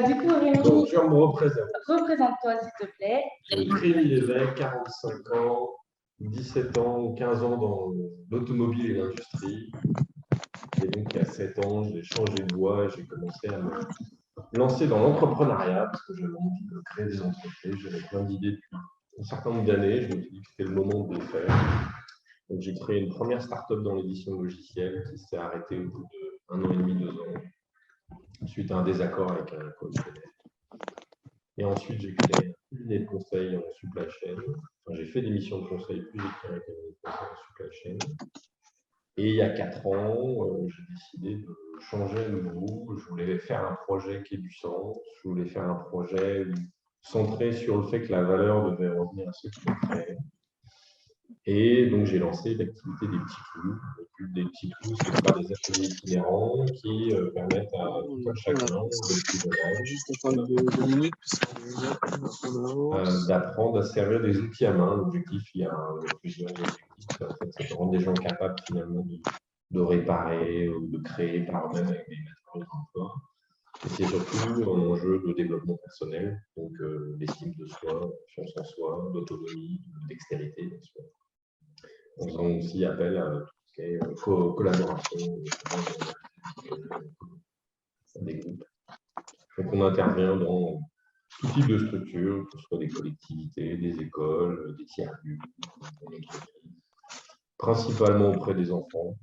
Du coup, Rémi, donc, je me représente. représente-toi, s'il te plaît. Rémi Lévesque, 45 ans, 17 ans ou 15 ans dans l'automobile et l'industrie. Et donc, il y a 7 ans, j'ai changé de voie et j'ai commencé à me lancer dans l'entrepreneuriat parce que j'avais envie de créer des entreprises. J'avais plein d'idées depuis un certain nombre d'années. Je me suis dit que c'était le moment de les faire. Donc, j'ai créé une première start-up dans l'édition logicielle qui s'est arrêtée au bout d'1 an et demi, 2 ans, suite à un désaccord avec un cofondateur. Et ensuite, j'ai créé un cabinet de conseil en supply chain. Enfin, j'ai fait des missions de conseil, puis j'ai créé un cabinet de conseil en supply chain. Et il y a 4 ans, j'ai décidé de changer à nouveau. Je voulais faire un projet qui ait du sens. Je voulais faire un projet centré sur le fait que la valeur devait revenir à ceux qui l'ont créé. Et donc, j'ai lancé l'activité des petits clous. Des petits clous, ce sera des ateliers itinérants qui permettent à tout un chacun de plus jeune âge Juste à parler de 2 minutes, d'apprendre à servir des outils à main. L'objectif, il y a plusieurs objectifs. En fait, c'est de rendre des gens capables finalement de réparer ou de créer par eux-mêmes avec des matériaux d'emploi. Et c'est surtout un enjeu de développement personnel, donc l'estime de soi, confiance en soi, d'autonomie, de dextérité, bien sûr. En faisant aussi appel à tout ce qui est collaboration des groupes. Donc on intervient dans tout type de structures, que ce soit des collectivités, des écoles, des tiers-lieux, des entreprises, principalement auprès des enfants.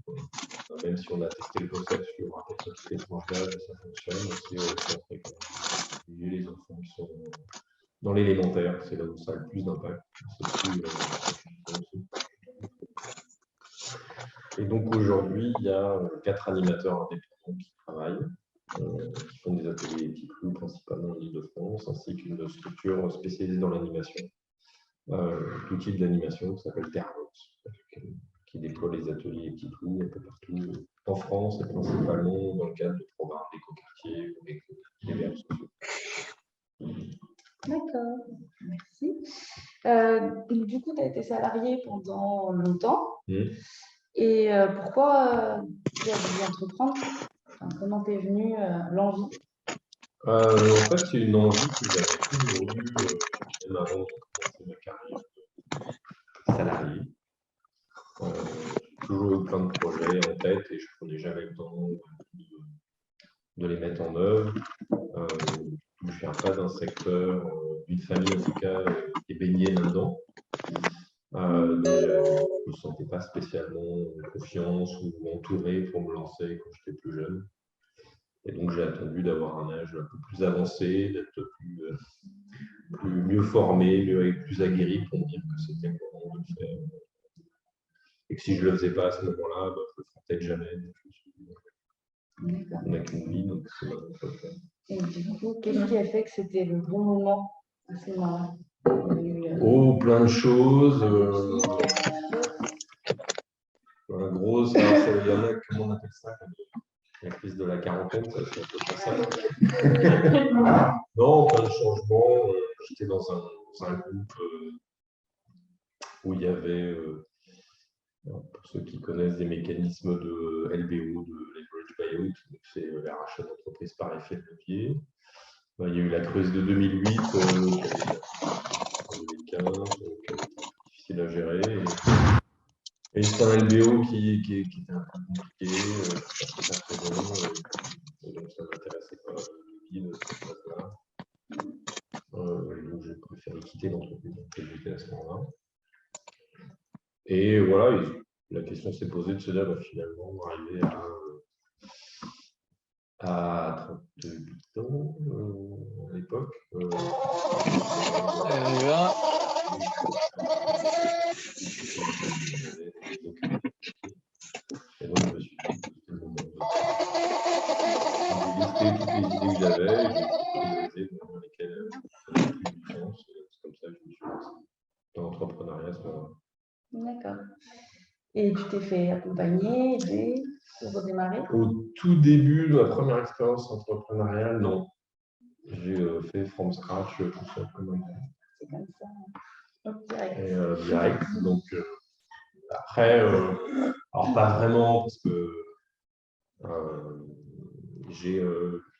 Même si on a testé le concept sur un petit étrange d'âge, ça fonctionne, c'est au centre école. Les enfants qui sont dans l'élémentaire, c'est là où ça a le plus d'impact. Et donc aujourd'hui, il y a 4 animateurs indépendants qui travaillent, qui font des ateliers petits clous principalement en Île-de-France, ainsi qu'une structure spécialisée dans l'animation, tout type d'animation qui s'appelle Terrevox, qui déploie les ateliers petits clous un peu partout en France et principalement dans le cadre de programmes d'éco-quartier ou des verts sociaux. D'accord, merci. Du coup, tu as été salarié pendant longtemps. Et pourquoi tu as voulu entreprendre? Enfin, comment t'es venue l'envie? En fait, c'est une envie que j'avais toujours eue même avant de commencer ma carrière de salarié. J'ai toujours eu plein de projets en tête et je ne prenais jamais le temps de les mettre en œuvre. Je ne viens pas d'un secteur, d'une famille en tout cas, qui est baignée là-dedans. Donc je ne me sentais pas spécialement en confiance ou entouré pour me lancer quand j'étais plus jeune. Et donc j'ai attendu d'avoir un âge un peu plus avancé, d'être mieux formé, plus aguerri pour me dire que c'était le moment de le faire. Et que si je ne le faisais pas à ce moment-là, je le ferais peut-être jamais. On n'a qu'une vie, donc c'est maintenant qu'il faut le faire. Et du coup, qu'est-ce qui a fait que c'était le bon moment à ce moment-là? Oh, plein de choses. Un gros, il y en a, comment on appelle ça? La crise de la quarantaine, ça c'est un peu ça. Non, plein de changements. J'étais dans un groupe où il y avait, pour ceux qui connaissent des mécanismes de LBO, de leverage buyout, c'est les rachats d'entreprises par effet de levier. Il y a eu la crise de 2008, 2015, difficile à gérer. Et c'est un LBO qui était un peu compliqué, pas très bon, et donc ça ne m'intéressait pas de cette phase-là. Donc j'ai préféré quitter l'entreprise que j'étais à ce moment-là. Et voilà, la question s'est posée de se dire finalement, arriver à 38 ans à l'époque. Et donc, je me suis dit que c'était le moment de lister toutes les idées que j'avais, et j'ai priorisé dans lesquelles j'avais plus de sens. C'est comme ça que je me suis lancé dans l'entrepreneuriat à ce moment-là. D'accord. Et tu t'es fait accompagner, aider pour redémarrer? Au tout début de ma première expérience entrepreneuriale, non. J'ai fait from scratch tout seul comme un C'est comme ça. Direct. Et, direct. Donc, après, alors pas vraiment, parce que j'ai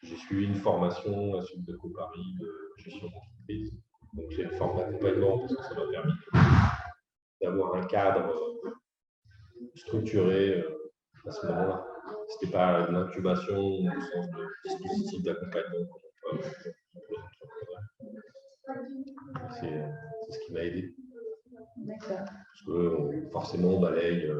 j'ai suivi une formation à Sup de Paris de gestion d'entreprise. Donc j'ai une forme d'accompagnement parce que ça m'a permis d'avoir un cadre structuré à ce moment-là. Ce n'était pas de l'incubation au sens de dispositif d'accompagnement comme on peut avoir. C'est ce qui m'a aidé. D'accord. Parce que forcément, on balaye,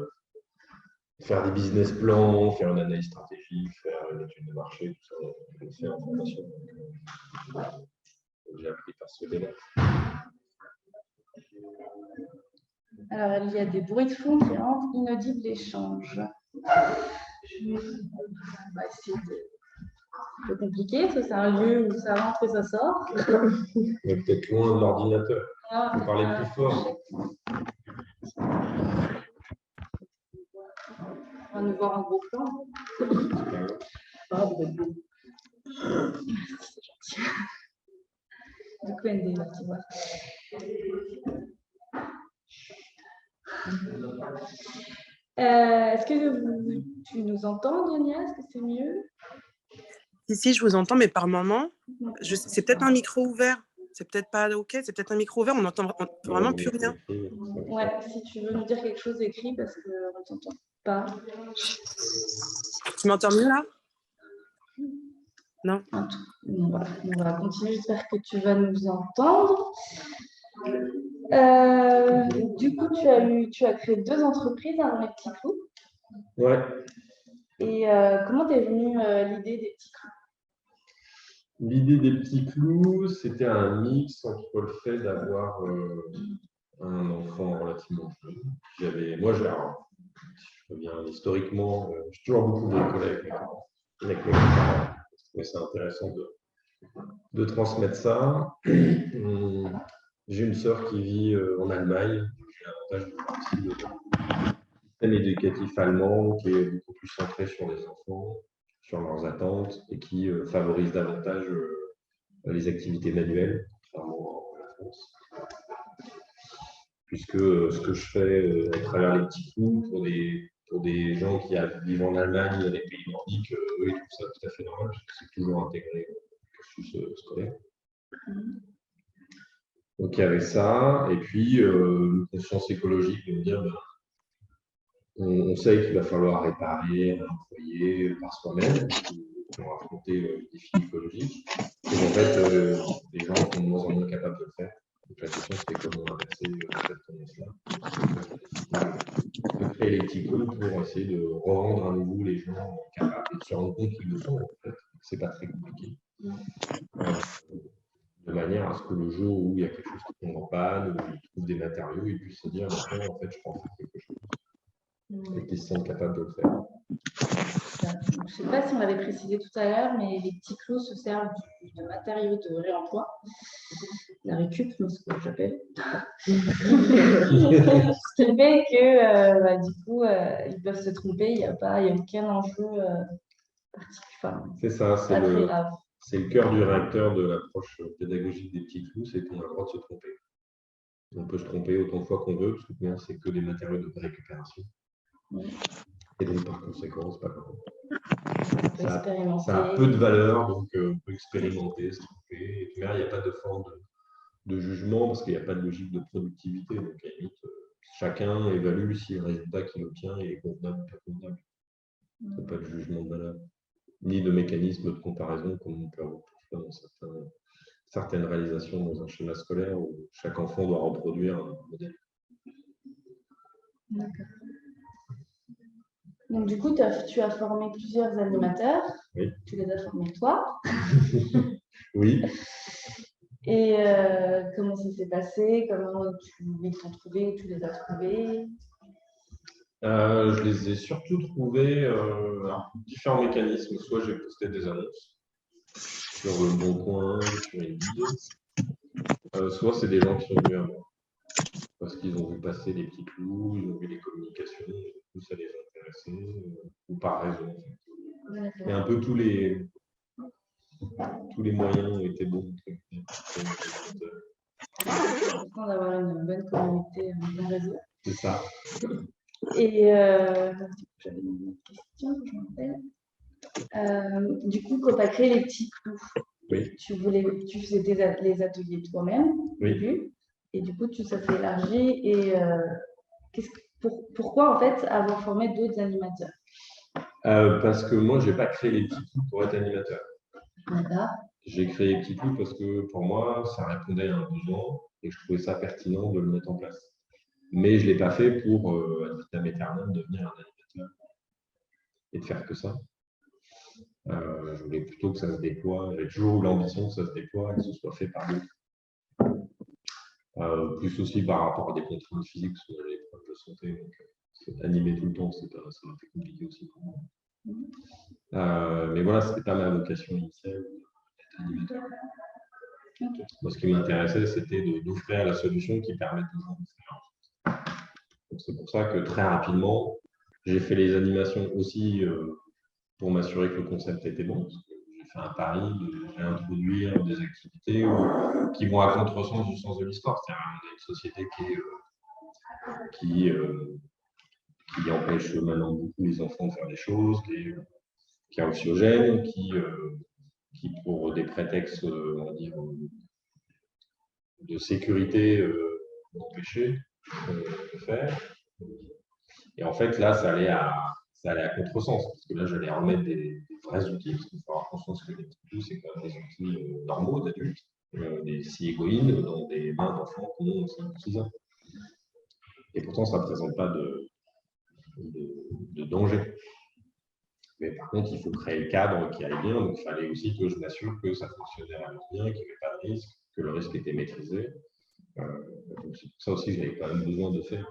faire des business plans, faire une analyse stratégique, faire une étude de marché, tout ça, on le fait en formation. J'ai appris par ce délai. Alors, il y a des bruits de fond qui rentrent, inaudibles échanges. On va essayer de... C'est un peu compliqué, parce que c'est un lieu où ça rentre et ça sort. On est peut-être loin de l'ordinateur. Il faut parler plus fort. On va nous voir en gros plan. Ah, vous êtes beau. C'est gentil. Du coup, ND, là, tu vois. Est-ce que tu nous entends, Donia? Est-ce que c'est mieux? Si, je vous entends, mais par moment, c'est peut-être un micro ouvert. C'est peut-être pas OK, c'est peut-être un micro ouvert, on n'entend vraiment plus rien. Ouais, si tu veux nous dire quelque chose écrit, parce qu'on ne t'entend pas. Tu m'entends mieux là? Non. Voilà. On va continuer, j'espère que tu vas nous entendre. Du coup, tu as créé 2 entreprises avant les petits clous. Ouais. Et comment t'es venue l'idée des petits clous? L'idée des petits clous, c'était un mix entre le fait d'avoir un enfant relativement jeune. Moi, alors, si je reviens historiquement, j'ai toujours beaucoup bricolé avec mes parents. Je trouvais ça intéressant de transmettre ça. J'ai une sœur qui vit en Allemagne. J'ai l'avantage de voir aussi le système éducatif allemand qui est beaucoup plus centré sur les enfants, sur leurs attentes et qui favorise davantage les activités manuelles, contrairement à la France. Puisque ce que je fais à travers les petits clous pour des gens qui vivent en Allemagne, dans les pays nordiques, eux, ils trouvent ça tout à fait normal, parce que c'est toujours intégré au cursus scolaire. Donc il y avait ça, et puis une conscience écologique de me dire, on sait qu'il va falloir réparer un foyer par soi-même pour affronter le défi écologique. Et en fait, les gens sont de moins en moins capables de le faire. Donc la question, c'était comment inverser cette tendance-là. De créer les petits clous pour essayer de rendre à nouveau les gens capables et de se rendre compte qu'ils le sont. En fait, c'est pas très compliqué. De manière à ce que le jour où il y a quelque chose qui tombe en panne, où ils trouvent des matériaux, ils puissent se dire maintenant, en fait, je peux en faire quelque chose. Et qu'ils se sentent capables de le faire. Je ne sais pas si on l'avait précisé tout à l'heure, mais les petits clous se servent de matériaux de réemploi, la récup, ce que j'appelle. Ce qui fait que du coup, ils peuvent se tromper, il n'y a aucun enjeu particulier. C'est ça, c'est le cœur du réacteur de l'approche pédagogique des petits clous, c'est qu'on a le droit de se tromper. On peut se tromper autant de fois qu'on veut, parce que c'est que des matériaux de récupération. Et donc, par conséquent, c'est pas grave. Ça a peu de valeur, donc on peut expérimenter, se tromper. Et puis, il n'y a pas de forme de jugement, parce qu'il n'y a pas de logique de productivité. Donc, à la limite, chacun évalue si le résultat qu'il obtient est convenable ou pas convenable. Il n'y a pas de jugement de valeur, ni de mécanisme de comparaison, comme on peut avoir dans certaines réalisations dans un schéma scolaire où chaque enfant doit reproduire un modèle. D'accord. Donc, du coup, tu as formé plusieurs animateurs. Oui. Tu les as formés toi. Oui. Et comment ça s'est passé? Comment ils t'ont trouvé ou tu les as trouvés? Je les ai surtout trouvés différents mécanismes. Soit j'ai posté des annonces sur le Bon Coin, sur Indeed. Soit c'est des gens qui sont venus à moi parce qu'ils ont vu passer les petits clous, ils ont vu les communications, tout ça les a intéressés, ou par raison. Et un peu tous les moyens ont été bons. C'est important d'avoir une bonne communauté, un bon réseau. C'est ça. Et j'avais une autre question, je m'appelle. Du coup, quand tu as créé les petits clous, oui. tu faisais les ateliers toi-même au début, et du coup, ça s'est élargi. Et pourquoi, en fait, avoir formé d'autres animateurs? Parce que moi, je n'ai pas créé les petits clous pour être animateur. D'accord. J'ai créé les petits clous parce que pour moi, ça répondait à un besoin et je trouvais ça pertinent de le mettre en place. Mais je ne l'ai pas fait pour, ad vitam aeternam, devenir un animateur et de faire que ça. Je voulais plutôt que ça se déploie. J'ai toujours eu l'ambition que ça se déploie et que ce soit fait par d'autres. Plus aussi par rapport à des contraintes physiques, parce que j'avais des problèmes de santé. Donc, animer tout le temps, ça m'a fait compliqué aussi pour moi. Mais voilà, ce n'était pas ma vocation initiale d'être animateur. Okay. Moi, ce qui m'intéressait, c'était d'offrir la solution qui permette aux gens de faire. Donc, c'est pour ça que très rapidement, j'ai fait les animations aussi pour m'assurer que le concept était bon. Parce que j'ai fait un pari de réintroduire des activités qui vont à contresens du sens de l'histoire. C'est-à-dire qu'on a une société qui empêche maintenant beaucoup les enfants de faire des choses, qui est anxiogène, qui pour des prétextes, on va dire, de sécurité, empêcher de faire. Et en fait, là, ça allait à contresens, parce que là, j'allais remettre des vrais outils, parce qu'il faut avoir conscience que les petits clous, c'est quand même des outils normaux d'adultes, des cigognes dans des mains d'enfants qui ont 5 ou 6 ans. Et pourtant, ça ne présente pas de danger. Mais par contre, il faut créer le cadre qui aille bien, donc il fallait aussi que je m'assure que ça fonctionnait vraiment bien, qu'il n'y avait pas de risque, que le risque était maîtrisé. Donc c'est pour ça aussi que j'avais quand même besoin de faire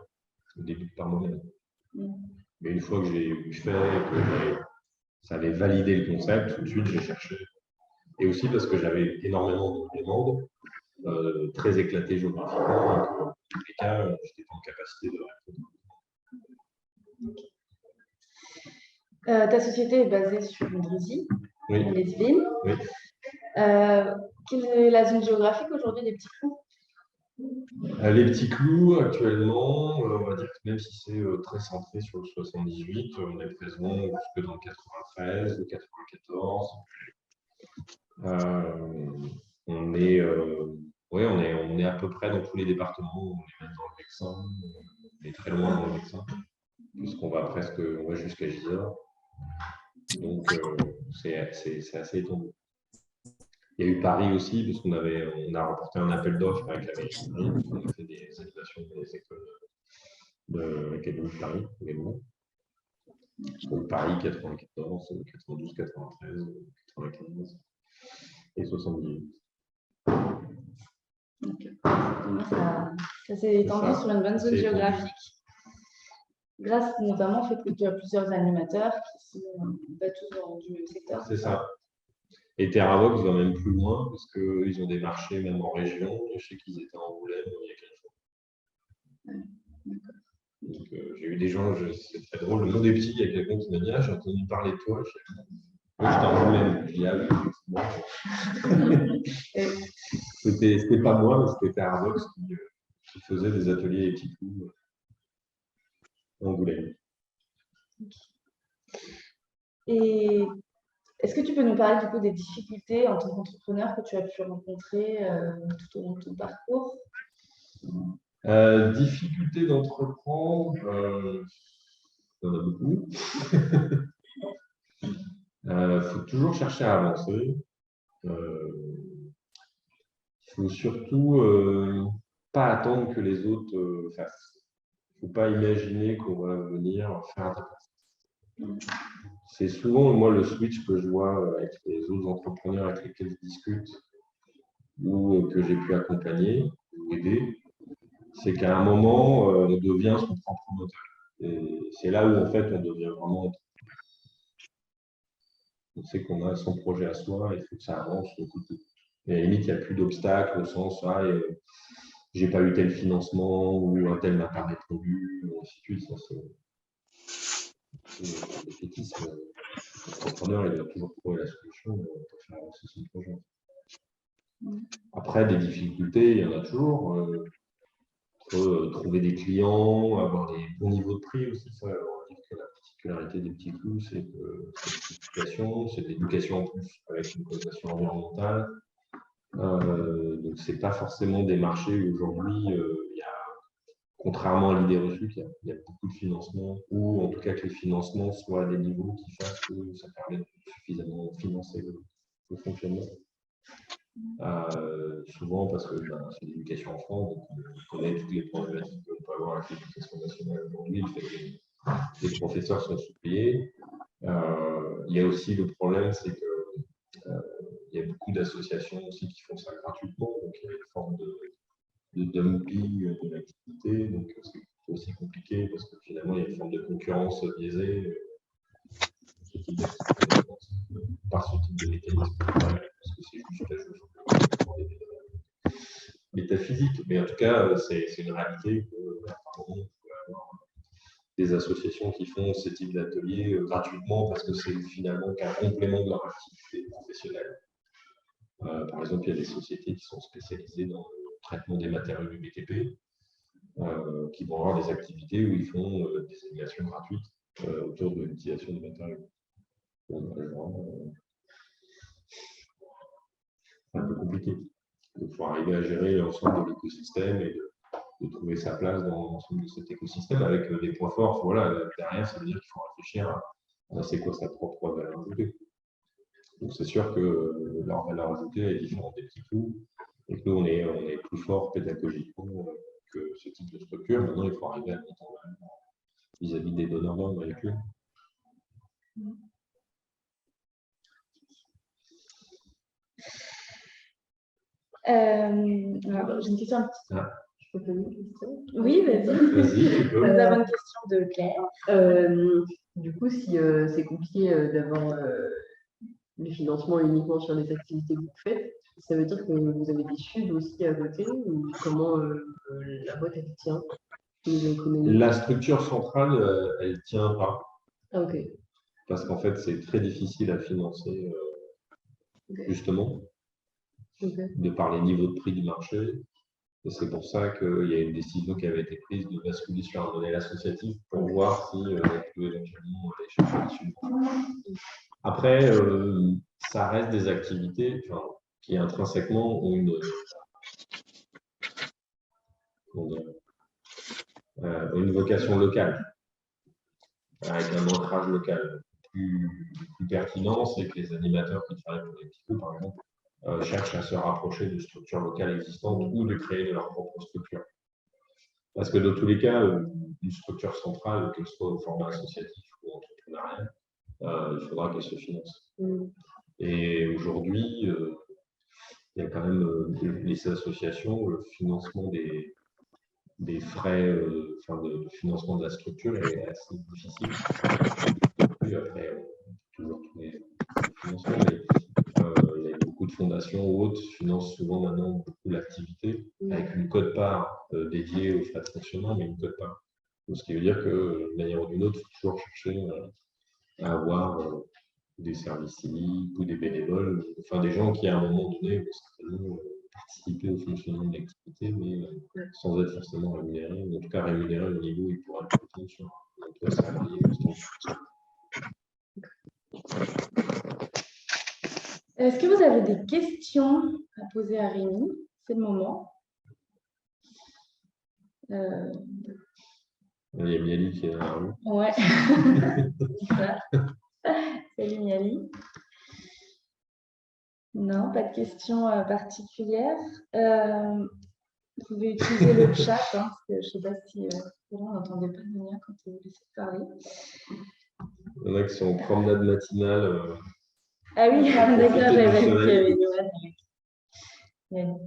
au début par moi-même. Mais une fois que j'ai fait, que ça avait validé le concept, tout de suite j'ai cherché. Et aussi parce que j'avais énormément de demandes, très éclatées géographiquement, et que dans tous les cas, j'étais en capacité de répondre. Ta société est basée sur Mondrézy, oui. Les Yvelines. Oui. Quelle est la zone géographique aujourd'hui des petits clous? Les petits clous, actuellement, on va dire que même si c'est très centré sur le 78, on est présent jusque dans le 93, le 94. On est à peu près dans tous les départements. On est même dans le Vexin, on est très loin dans le Vexin, puisqu'on va jusqu'à Gisors. Donc, c'est assez étendu. Il y a eu Paris aussi, parce qu'on a remporté un appel d'offres avec la mairie de Paris. On a fait des animations dans les écoles de l'Académie de Paris, également. Donc Paris 94, 92, 93, 95 et 78. Okay. Ça s'est étendu sur une bonne zone géographique. Grâce notamment au fait que tu as plusieurs animateurs qui sont pas tous dans du même secteur. C'est ça. Et TerraVox va même plus loin parce qu'ils ont des marchés même en région. Je sais qu'ils étaient en Angoulême il y a quelques jours. Donc j'ai eu des gens, c'est très drôle. Le monde est petit, il y a quelqu'un qui m'a dit: ah, j'ai entendu parler de toi. Moi, j'étais en Angoulême. Je dis: ah oui, c'était pas moi, mais c'était TerraVox qui faisait des ateliers et petits clous en Angoulême. Et est-ce que tu peux nous parler du coup des difficultés en tant qu'entrepreneur que tu as pu rencontrer tout au long de ton parcours? Difficultés d'entreprendre, il y en a beaucoup. Il faut toujours chercher à avancer. Il faut surtout pas attendre que les autres fassent. Il ne faut pas imaginer qu'on va venir faire à ta place. C'est souvent, moi, le switch que je vois avec les autres entrepreneurs avec lesquels je discute ou que j'ai pu accompagner ou aider, c'est qu'à un moment, on devient son propre moteur. Et c'est là où, en fait, on devient vraiment... On sait qu'on a son projet à soi, il faut que ça avance au coup de tout. Et à la limite, il n'y a plus d'obstacles au sens, j'ai pas eu tel financement ou un tel m'a pas répondu, ou ainsi de suite. C'est défaitisme. L'entrepreneur, il doit toujours trouver la solution pour faire avancer son projet. Après, des difficultés, il y en a toujours. Trouver des clients, avoir des bons niveaux de prix aussi. Ça, on va dire la particularité des petits clous, c'est que c'est de l'éducation en plus avec une connotation environnementale. Donc, ce n'est pas forcément des marchés où aujourd'hui, il y a, contrairement à l'idée reçue, il y a beaucoup de financement, ou en tout cas que les financements soient à des niveaux qui fassent que ça permet de suffisamment financer le fonctionnement. Souvent parce que c'est l'éducation en France, donc on connaît toutes les problématiques qu'on peut avoir avec l'éducation nationale aujourd'hui, le fait que les professeurs sont sous-payés. Il y a aussi le problème, c'est que il y a beaucoup d'associations aussi qui font ça gratuitement, donc il y a une forme de dumping de l'activité, donc c'est aussi compliqué parce que finalement il y a une forme de concurrence biaisée par ce type de mécanisme, parce que c'est juste la chose métaphysique, mais en tout cas c'est une réalité que apparemment on peut avoir des associations qui font ce type d'ateliers gratuitement parce que c'est finalement qu'un complément de leur activité professionnelle. Par exemple, il y a des sociétés qui sont spécialisées dans le traitement des matériaux du BTP, qui vont avoir des activités où ils font des animations gratuites autour de l'utilisation des matériaux. C'est un peu compliqué. Il faut arriver à gérer l'ensemble de l'écosystème et de trouver sa place dans l'ensemble de cet écosystème avec des points forts. Voilà, derrière, ça veut dire qu'il faut réfléchir à c'est quoi sa propre valeur ajoutée. Donc c'est sûr que leur valeur ajoutée est différente des petits clous et que nous, on est plus fort pédagogiquement que ce type de structure. Maintenant, il faut arriver à mettre en valeur vis-à-vis des donneurs d'ordre avec eux. J'ai une question un petit peu. Je peux poser une question? Oui, vas-y. Vas-y, tu peux. Nous avons une question de Claire. Du coup, si c'est compliqué d'avoir le financement uniquement sur les activités que vous faites, ça veut dire que vous avez des chutes aussi à côté ou comment la boîte elle tient? La structure centrale, elle ne tient pas. Ah, ok. Parce qu'en fait, c'est très difficile à financer, justement, de par les niveaux de prix du marché. Et c'est pour ça qu'il y a une décision qui avait été prise de basculer sur un modèle associatif pour voir si on pouvait éventuellement aller chercher des subventions. Après, ça reste des activités qui intrinsèquement ont une vocation locale, avec un ancrage local. Plus pertinent, c'est que les animateurs qui travaillent pour les petits clous, par exemple, cherchent à se rapprocher de structures locales existantes ou de créer de leur propre structure. Parce que dans tous les cas, une structure centrale, qu'elle soit au format associatif ou entrepreneurial, il faudra qu'elle se finance. Et aujourd'hui, il y a quand même les associations, le financement des frais de financement de la structure est assez difficile. Et après, toujours tous les financements, mais il y a beaucoup de fondations ou autres financent souvent maintenant beaucoup l'activité avec une quote-part dédiée aux frais de fonctionnement, mais une quote-part. Ce qui veut dire que d'une manière ou d'une autre, il faut toujours chercher à avoir des services civiques ou des bénévoles, enfin des gens qui à un moment donné vont certainement participer au fonctionnement de l'activité, mais sans être forcément rémunérés, ou en tout cas rémunérés au niveau où ils pourraient être prétendus sur un emploi salarié. Est-ce que vous avez des questions à poser à Rémi? C'est le moment. Il y a Miali qui est dans la rue. Ouais. Salut Miali. Non, pas de questions particulières. Vous pouvez utiliser le chat, parce que je ne sais pas si on n'entendait pas Monia quand vous laissez parler. Il y en a qui sont en promenade matinale. Ah oui, d'accord, j'avais dit qu'il y avait Johan.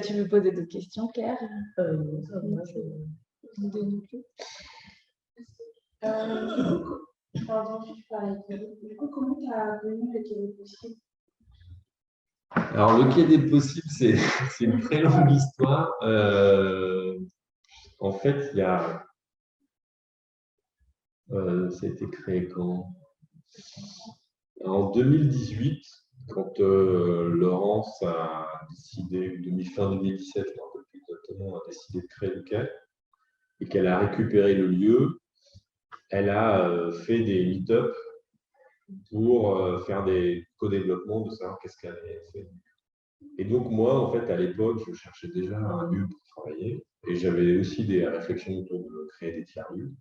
Tu veux poser d'autres questions, Claire? Non, ça va. Pardon, je parlais. Du coup, comment tu as connu le Quai des possibles? Alors, le Quai des possibles, c'est une très longue histoire. En fait, il y a. Ça a été créé quand? En 2018, quand Laurence a décidé, fin 2017, je ne me rappelle plus exactement, a décidé de créer le quai et qu'elle a récupéré le lieu. elle a fait des meet-up pour faire des co-développements, de savoir qu'est-ce qu'elle avait fait. Et donc, moi, en fait, à l'époque, je cherchais déjà un lieu pour travailler. Et j'avais aussi des réflexions autour de créer des tiers-lieux.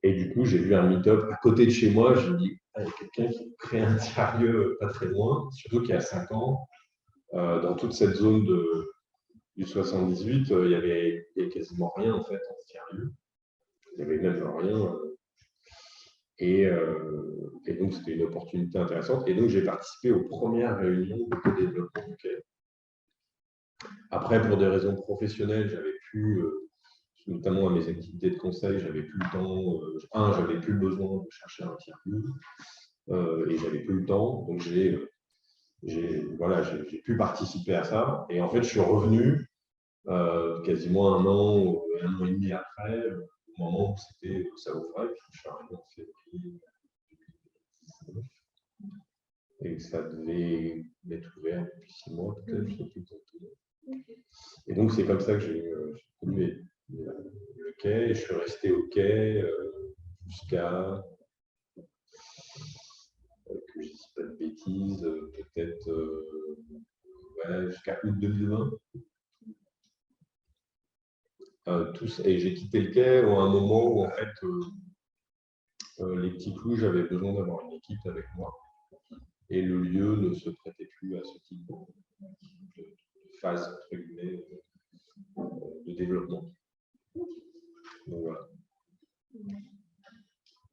Et du coup, j'ai vu un meet-up à côté de chez moi. Je me dis, il y a quelqu'un qui crée un tiers-lieu pas très loin, surtout qu'il y a 5 ans, dans toute cette zone du 78, il y avait quasiment rien en fait en tiers-lieu. Il n'y avait même rien. Et donc, c'était une opportunité intéressante. Et donc, j'ai participé aux premières réunions de co-développement du quai. Après, pour des raisons professionnelles, j'avais pu, notamment à mes activités de conseil, j'avais plus le temps. J'avais plus le besoin de chercher un tiers-lieu et j'avais plus le temps. Donc, j'ai pu participer à ça. Et en fait, je suis revenu quasiment un an et demi après, au moment où ça ouvrait. Puis je suis arrivé en février 2019. Et ça devait être ouvert depuis 6 mois, peut-être, je sais plus exactement. Et donc, c'est comme ça que j'ai connu le quai. Et je suis resté au quai jusqu'à, que je ne dise pas de bêtises, peut-être jusqu'à août 2020. Et j'ai quitté le quai à un moment où, en fait, les petits clous, j'avais besoin d'avoir une équipe avec moi. Et le lieu ne se prêtait plus à ce type de phase, entre guillemets, de développement. Donc, voilà.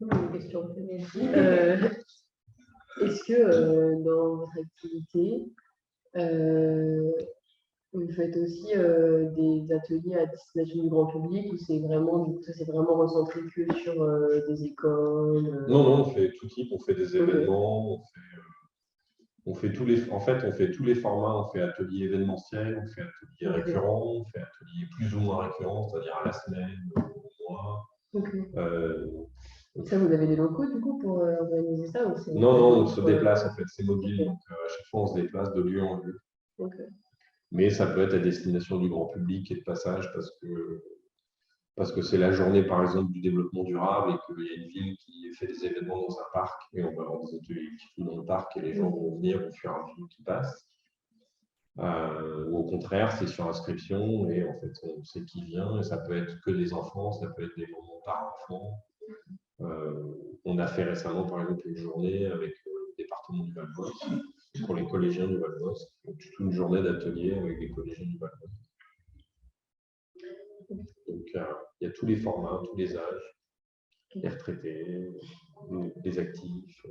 Une question. Est-ce que dans votre activité, vous faites aussi des ateliers à destination du grand public ou c'est vraiment, du coup, ça c'est vraiment recentré que sur des écoles Non, on fait tout type, on fait des événements, on fait tous les formats, on fait atelier événementiel, on fait atelier récurrent, on fait atelier plus ou moins récurrent, c'est-à-dire à la semaine, au mois. Ça, vous avez des locaux du coup pour organiser ça ou Non, on se déplace en fait, c'est mobile, donc à chaque fois on se déplace de lieu en lieu. Mais ça peut être à destination du grand public et de passage parce que c'est la journée par exemple du développement durable et qu'il y a une ville qui fait des événements dans un parc et on va avoir des ateliers dans le parc et les gens vont venir au fur et à mesure qui passent. Ou au contraire, c'est sur inscription et en fait on sait qui vient et ça peut être que des enfants, ça peut être des moments par enfant. On a fait récemment par exemple une journée avec le département du Val-d'Oise pour les collégiens du Val-d'Oise, donc toute une journée d'atelier avec les collégiens du Val-d'Oise. Donc il y a tous les formats, tous les âges, les retraités, les actifs.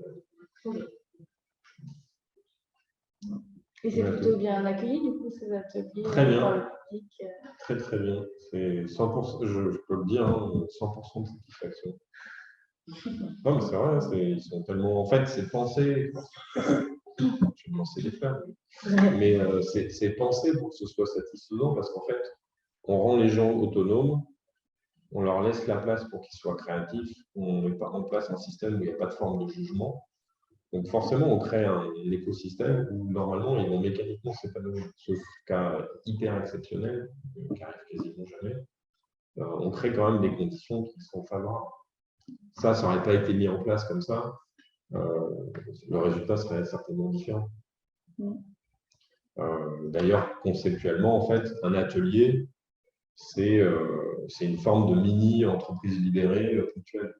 Et c'est plutôt bien accueilli, du coup, ces ateliers très bien. par le public. Très, très bien. C'est 100%, je peux le dire, 100% de satisfaction. Non, mais c'est vrai, ils sont tellement. En fait, c'est pensé. Je vais lancer les fleurs. Mais c'est pensé pour que ce soit satisfaisant parce qu'en fait, on rend les gens autonomes, on leur laisse la place pour qu'ils soient créatifs, on met en place un système où il n'y a pas de forme de jugement. Donc forcément, on crée un écosystème où normalement, ils vont mécaniquement s'épanouir, sauf cas hyper exceptionnel, qui arrive quasiment jamais. On crée quand même des conditions qui sont favorables. Ça n'aurait pas été mis en place comme ça. Le résultat serait certainement différent. D'ailleurs, conceptuellement, en fait, un atelier, c'est une forme de mini-entreprise libérée ponctuelle.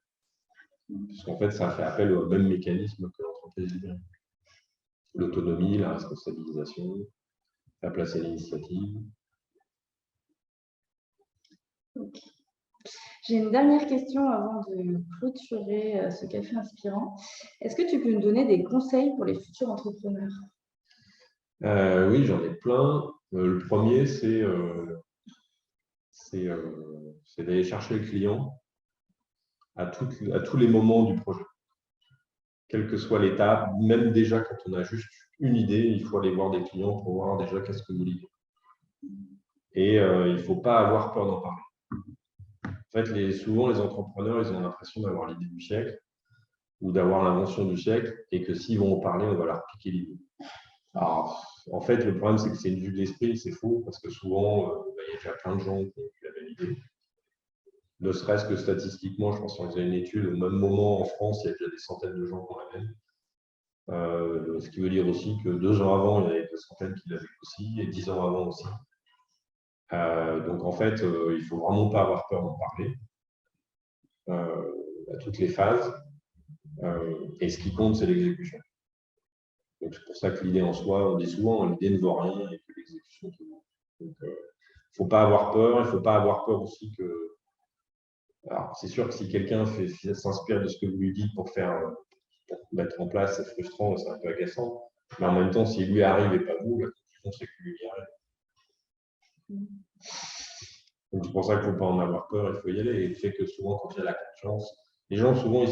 Puisqu'en fait, ça fait appel au même mécanisme que l'entreprise libérée. L'autonomie, la responsabilisation, la place à l'initiative. Okay. J'ai une dernière question avant de clôturer ce café inspirant. Est-ce que tu peux nous donner des conseils pour les futurs entrepreneurs? Oui, j'en ai plein. Le premier, c'est d'aller chercher le client à tous les moments du projet. Quelle que soit l'étape, même déjà quand on a juste une idée, il faut aller voir des clients pour voir déjà qu'est-ce que vous l'idée. Et il ne faut pas avoir peur d'en parler. En fait, souvent, les entrepreneurs, ils ont l'impression d'avoir l'idée du siècle ou d'avoir l'invention du siècle et que s'ils vont en parler, on va leur piquer l'idée. Alors, en fait, le problème, c'est que c'est une vue de l'esprit, c'est faux, parce que souvent, il y a déjà plein de gens qui ont eu la même idée. Ne serait-ce que statistiquement, je pense qu'on faisait une étude, au même moment en France, il y a déjà des centaines de gens qui ont la même. Ce qui veut dire aussi que 2 ans avant, il y avait des centaines qui l'avaient aussi, et 10 ans avant aussi. Donc en fait, il ne faut vraiment pas avoir peur d'en parler à toutes les phases. Et ce qui compte, c'est l'exécution. Donc c'est pour ça que l'idée en soi, on dit souvent, l'idée ne vaut rien et que l'exécution tout vaut. Donc il ne faut pas avoir peur, il ne faut pas avoir peur aussi que. Alors c'est sûr que si quelqu'un s'inspire de ce que vous lui dites pour mettre en place, c'est frustrant, c'est un peu agaçant. Mais en même temps, si lui arrive et pas vous, la conclusion, c'est que lui y arrive. Donc c'est pour ça qu'il ne faut pas en avoir peur, il faut y aller. Et le fait que souvent, quand il y a la confiance, les gens, souvent,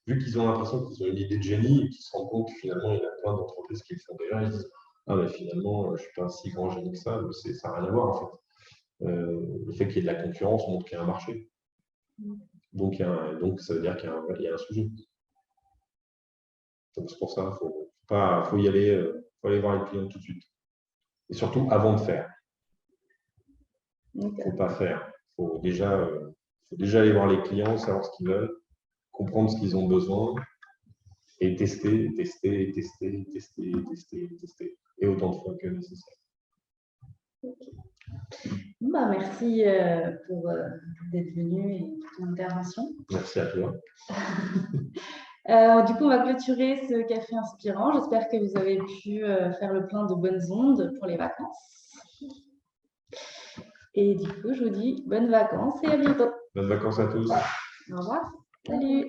vu qu'ils ont l'impression qu'ils ont une idée de génie et qu'ils se rendent compte que finalement, il y a plein d'entreprises qui le font déjà, ils se disent ah, mais finalement, je ne suis pas un si grand génie que ça, mais ça n'a rien à voir en fait. Le fait qu'il y ait de la concurrence montre qu'il y a un marché. Donc ça veut dire qu'il y a un sujet. Donc c'est pour ça qu'il faut y aller, faut aller voir les clients tout de suite. Et surtout avant de faire. Il ne faut pas faire. Il faut déjà aller voir les clients, savoir ce qu'ils veulent, comprendre ce qu'ils ont besoin et tester. Et autant de fois que nécessaire. Bah, merci pour d'être venu et pour ton intervention. Merci à toi. Du coup, on va clôturer ce café inspirant. J'espère que vous avez pu faire le plein de bonnes ondes pour les vacances. Et du coup, je vous dis bonnes vacances et à bientôt. Bonnes vacances à tous. Au revoir. Salut.